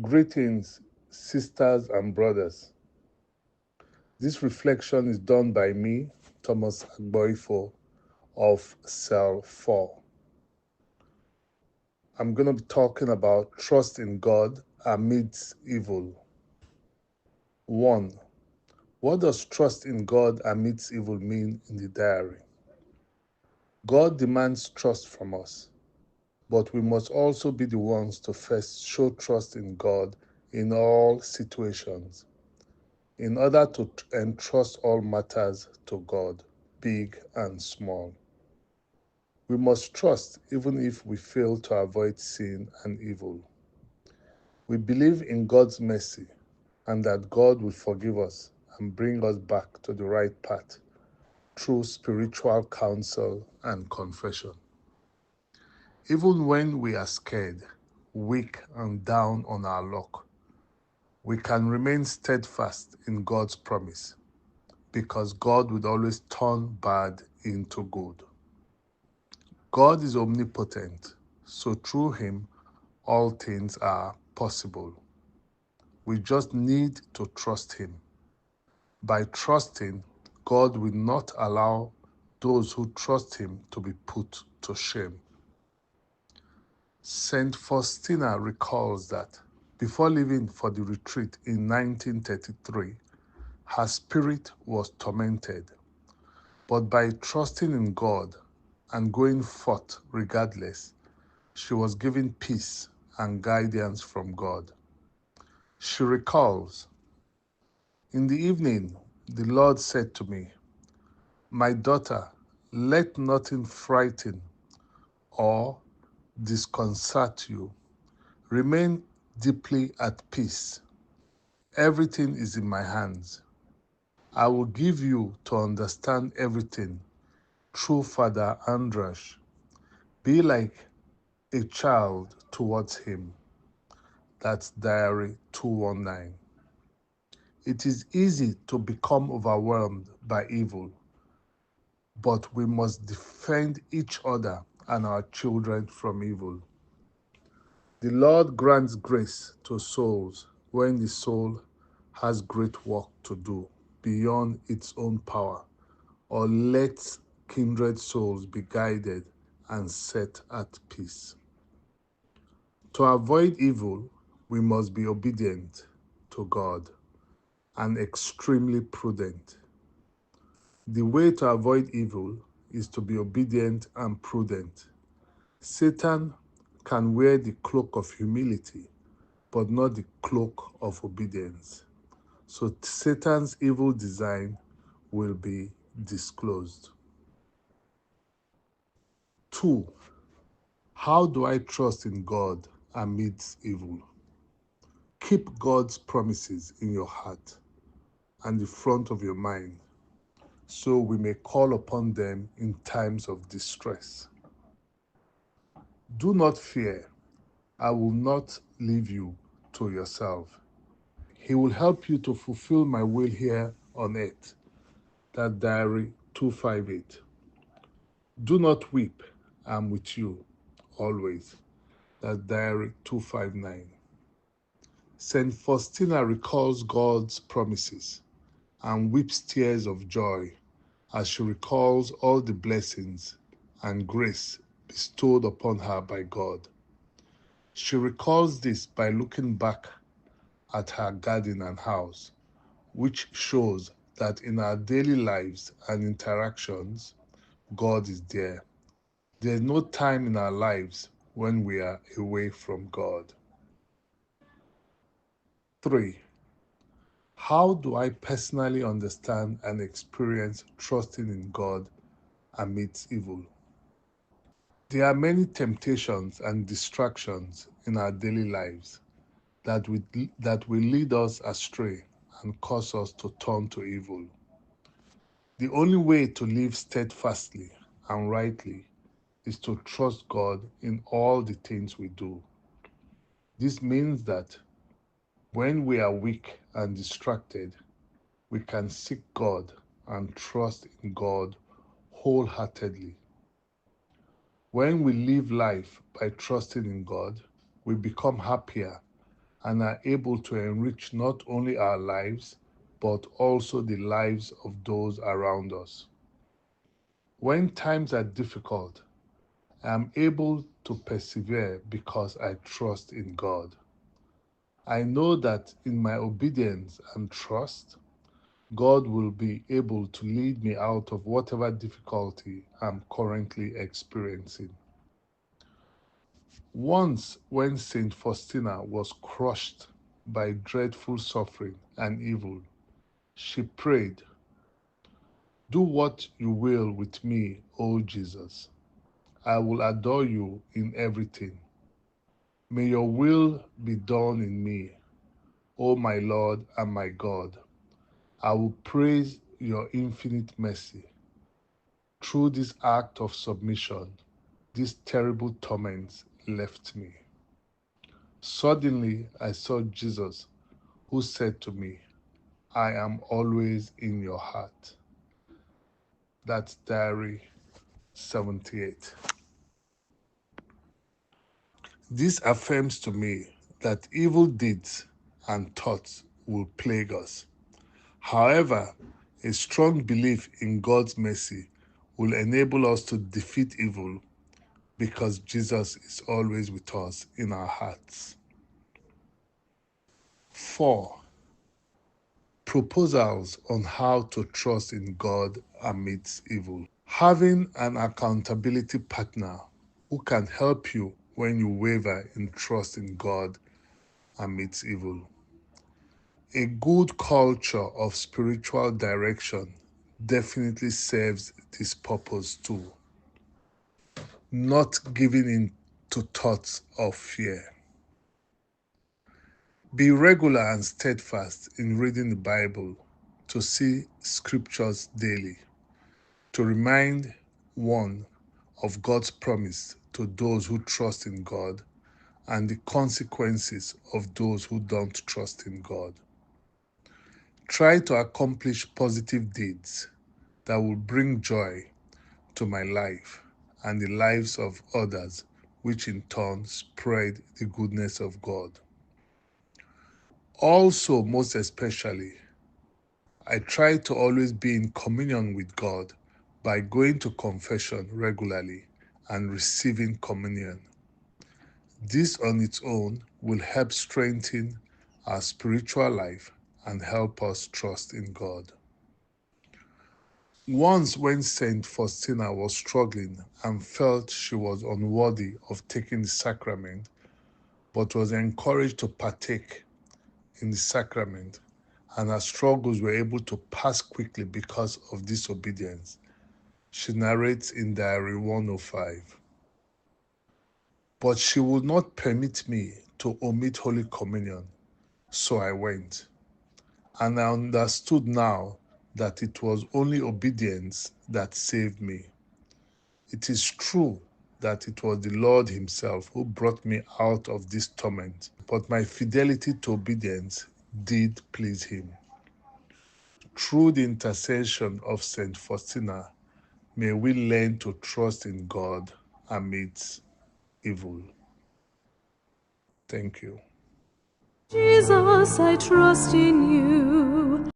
Greetings, sisters and brothers. This reflection is done by me, Thomas Agboifo of Cell 4. I'm going to be talking about trust in God amidst evil. 1. What does trust in God amidst evil mean in the diary? God demands trust from us, but we must also be the ones to first show trust in God in all situations, in order to entrust all matters to God, big and small. We must trust even if we fail to avoid sin and evil. We believe in God's mercy and that God will forgive us and bring us back to the right path through spiritual counsel and confession. Even when we are scared, weak, and down on our luck, we can remain steadfast in God's promise because God would always turn bad into good. God is omnipotent, so through Him, all things are possible. We just need to trust Him. By trusting, God will not allow those who trust Him to be put to shame. Saint Faustina recalls that before leaving for the retreat in 1933, her spirit was tormented. But by trusting in God and going forth regardless, she was given peace and guidance from God. She recalls, "In the evening, the Lord said to me, 'My daughter, let nothing frighten or disconcert you. Remain deeply at peace. Everything is in my hands. I will give you to understand everything through Father Andras. Be like a child towards him.'" That's Diary 219. It is easy to become overwhelmed by evil, but we must defend each other and our children from evil. The Lord grants grace to souls when the soul has great work to do beyond its own power, or lets kindred souls be guided and set at peace. To avoid evil, we must be obedient to God and extremely prudent. The way to avoid evil is to be obedient and prudent. Satan can wear the cloak of humility, but not the cloak of obedience. So Satan's evil design will be disclosed. 2. How do I trust in God amidst evil? Keep God's promises in your heart and the front of your mind, so we may call upon them in times of distress. Do not fear. I will not leave you to yourself. He will help you to fulfill my will here on earth. That Diary 258. Do not weep. I'm with you always. That Diary 259. Saint Faustina recalls God's promises and weeps tears of joy as she recalls all the blessings and grace bestowed upon her by God. She recalls this by looking back at her garden and house, which shows that in our daily lives and interactions, God is there. There's no time in our lives when we are away from God. 3. How do I personally understand and experience trusting in God amidst evil? There are many temptations and distractions in our daily lives that will lead us astray and cause us to turn to evil. The only way to live steadfastly and rightly is to trust God in all the things we do. This means that when we are weak and distracted, we can seek God and trust in God wholeheartedly. When we live life by trusting in God, we become happier and are able to enrich not only our lives, but also the lives of those around us. When times are difficult, I am able to persevere because I trust in God. I know that in my obedience and trust, God will be able to lead me out of whatever difficulty I'm currently experiencing. Once, when Saint Faustina was crushed by dreadful suffering and evil, she prayed, "Do what you will with me, O Jesus. I will adore you in everything. May your will be done in me, O my Lord and my God. I will praise your infinite mercy." Through this act of submission, these terrible torments left me. Suddenly, I saw Jesus, who said to me, "I am always in your heart." That's Diary 78. This affirms to me that evil deeds and thoughts will plague us. However, a strong belief in God's mercy will enable us to defeat evil because Jesus is always with us in our hearts. 4. Proposals on how to trust in God amidst evil. Having an accountability partner who can help you when you waver in trust in God amidst evil. A good culture of spiritual direction definitely serves this purpose too. Not giving in to thoughts of fear. Be regular and steadfast in reading the Bible to see scriptures daily, to remind one of God's promise to those who trust in God and the consequences of those who don't trust in God. Try to accomplish positive deeds that will bring joy to my life and the lives of others, which in turn spread the goodness of God. Also, most especially, I try to always be in communion with God by going to confession regularly and receiving communion. This on its own will help strengthen our spiritual life and help us trust in God. Once, when Saint Faustina was struggling and felt she was unworthy of taking the sacrament, but was encouraged to partake in the sacrament, and her struggles were able to pass quickly because of disobedience, she narrates in Diary 105. But she would not permit me to omit Holy Communion, so I went. And I understood now that it was only obedience that saved me. It is true that it was the Lord Himself who brought me out of this torment, but my fidelity to obedience did please Him. Through the intercession of Saint Faustina, may we learn to trust in God amidst evil. Thank you. Jesus, I trust in you.